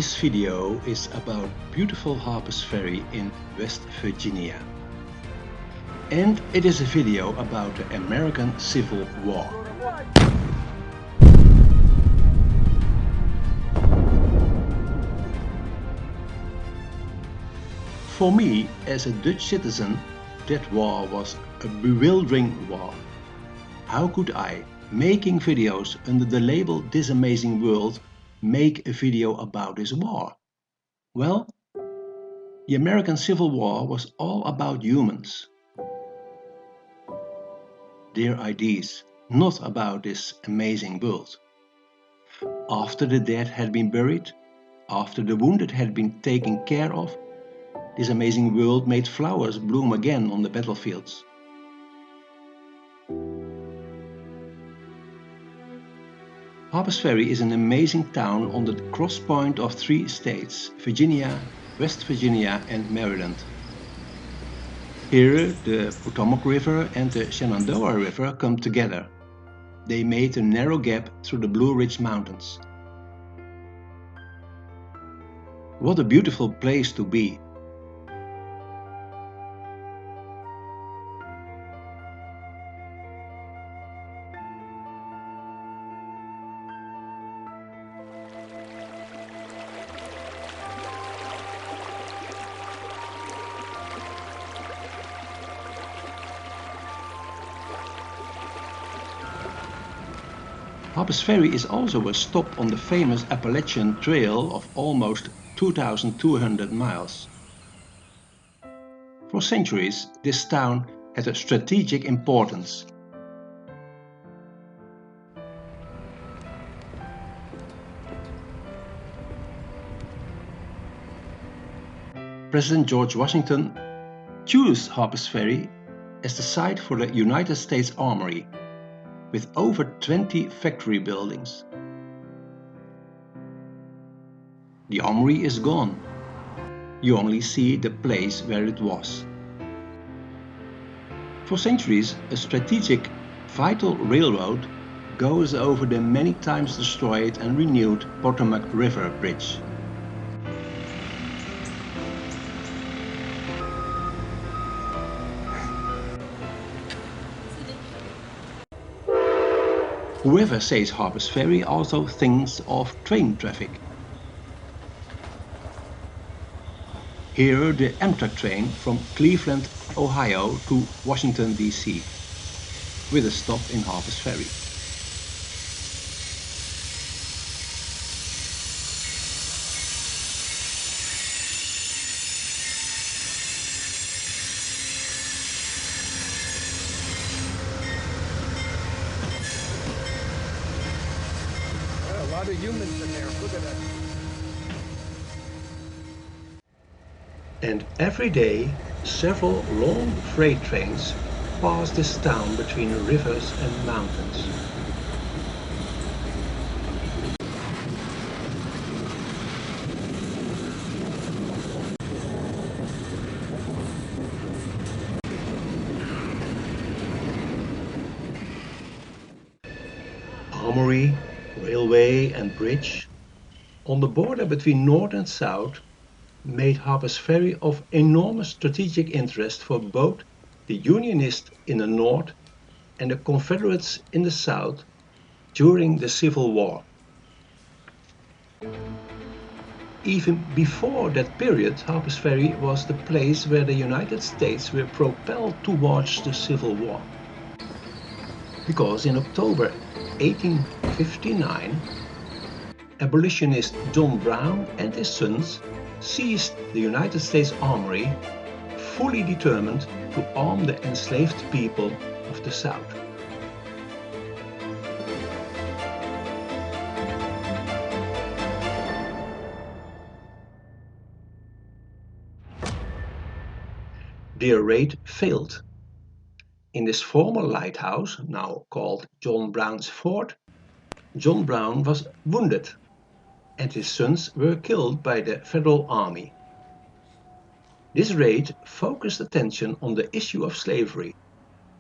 This video is about beautiful Harpers Ferry in West Virginia. And it is a video about the American Civil War. For me, as a Dutch citizen, that war was a bewildering war. How could I, making videos under the label This Amazing World, make a video about this war? Well, the American Civil War was all about humans. Their ideas, not about this amazing world. After the dead had been buried, after the wounded had been taken care of, this amazing world made flowers bloom again on the battlefields. Harpers Ferry is an amazing town on the cross point of three states, Virginia, West Virginia and Maryland. Here the Potomac River and the Shenandoah River come together. They made a narrow gap through the Blue Ridge Mountains. What a beautiful place to be! Harpers Ferry is also a stop on the famous Appalachian Trail of almost 2,200 miles. For centuries, this town had a strategic importance. President George Washington chose Harpers Ferry as the site for the United States Armory, with over 20 factory buildings. The armory is gone. You only see the place where it was. For centuries, a strategic, vital railroad goes over the many times destroyed and renewed Potomac River Bridge. Whoever says Harpers Ferry also thinks of train traffic. Here the Amtrak train from Cleveland, Ohio to Washington, D.C. with a stop in Harpers Ferry. A lot of humans in there, look at that. And every day, several long freight trains pass this town between rivers and mountains. Armory, railway and bridge, on the border between North and South, made Harpers Ferry of enormous strategic interest for both the Unionists in the North and the Confederates in the South during the Civil War. Even before that period, Harpers Ferry was the place where the United States were propelled towards the Civil War. Because in October 1859, abolitionist John Brown and his sons seized the United States Armory, fully determined to arm the enslaved people of the South. Their raid failed. In this former lighthouse, now called John Brown's Fort, John Brown was wounded and his sons were killed by the Federal Army. This raid focused attention on the issue of slavery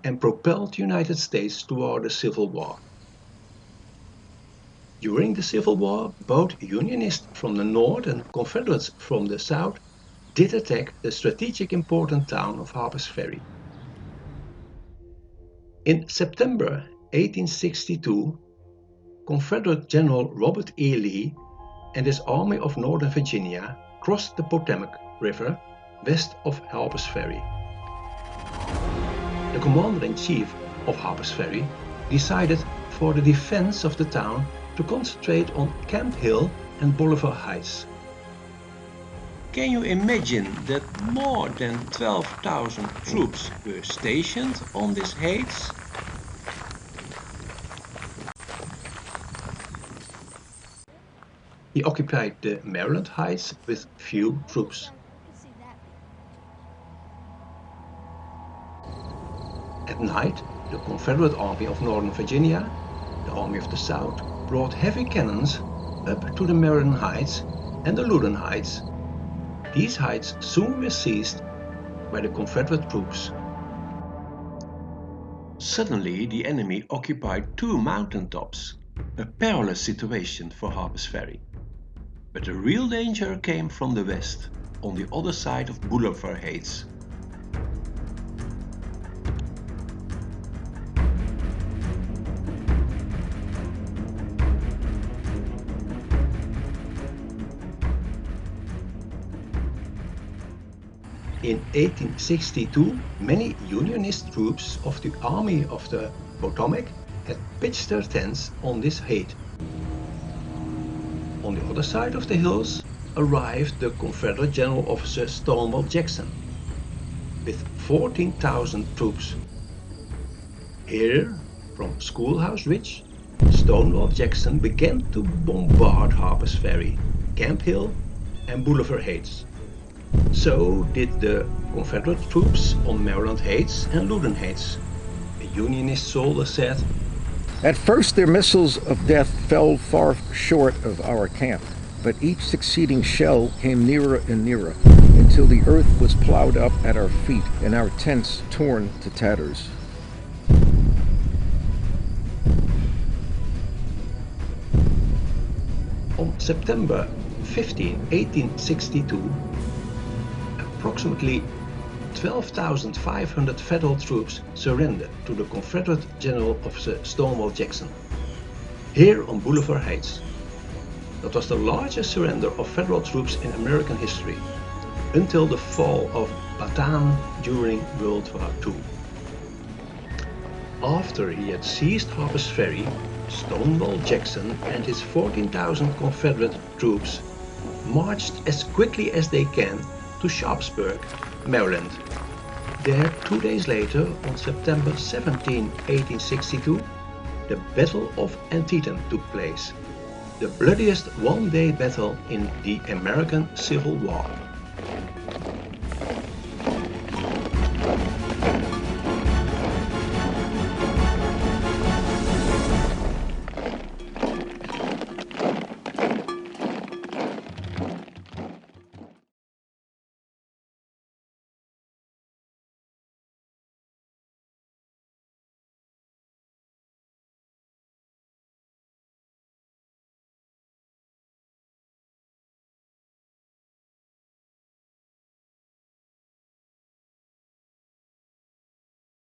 and propelled the United States toward the Civil War. During the Civil War, both Unionists from the north and Confederates from the south did attack the strategic important town of Harpers Ferry. In September 1862, Confederate General Robert E. Lee and his Army of Northern Virginia crossed the Potomac River west of Harpers Ferry. The commander-in-chief of Harpers Ferry decided for the defense of the town to concentrate on Camp Hill and Bolivar Heights. Can you imagine that more than 12,000 troops were stationed on these heights? He occupied the Maryland Heights with few troops. At night, the Confederate Army of Northern Virginia, the Army of the South, brought heavy cannons up to the Maryland Heights and the Loudon Heights. These heights soon were seized by the Confederate troops. Suddenly, the enemy occupied two mountaintops, a perilous situation for Harpers Ferry. But the real danger came from the west, on the other side of Bolivar Heights. In 1862, many Unionist troops of the Army of the Potomac had pitched their tents on this height. On the other side of the hills arrived the Confederate General Officer Stonewall Jackson with 14,000 troops. Here, from Schoolhouse Ridge, Stonewall Jackson began to bombard Harpers Ferry, Camp Hill and Bolivar Heights. So did the Confederate troops on Maryland Heights and Loudon Heights. A Unionist soldier said, At first their missiles of death fell far short of our camp, but each succeeding shell came nearer and nearer, until the earth was plowed up at our feet and our tents torn to tatters. On September 15, 1862, approximately 12,500 Federal troops surrendered to the Confederate General Officer Stonewall Jackson, here on Bolivar Heights. That was the largest surrender of Federal troops in American history, until the fall of Bataan during World War II. After he had seized Harpers Ferry, Stonewall Jackson and his 14,000 Confederate troops marched as quickly as they can to Sharpsburg, Maryland. There, 2 days later, on September 17, 1862, the Battle of Antietam took place, the bloodiest one-day battle in the American Civil War.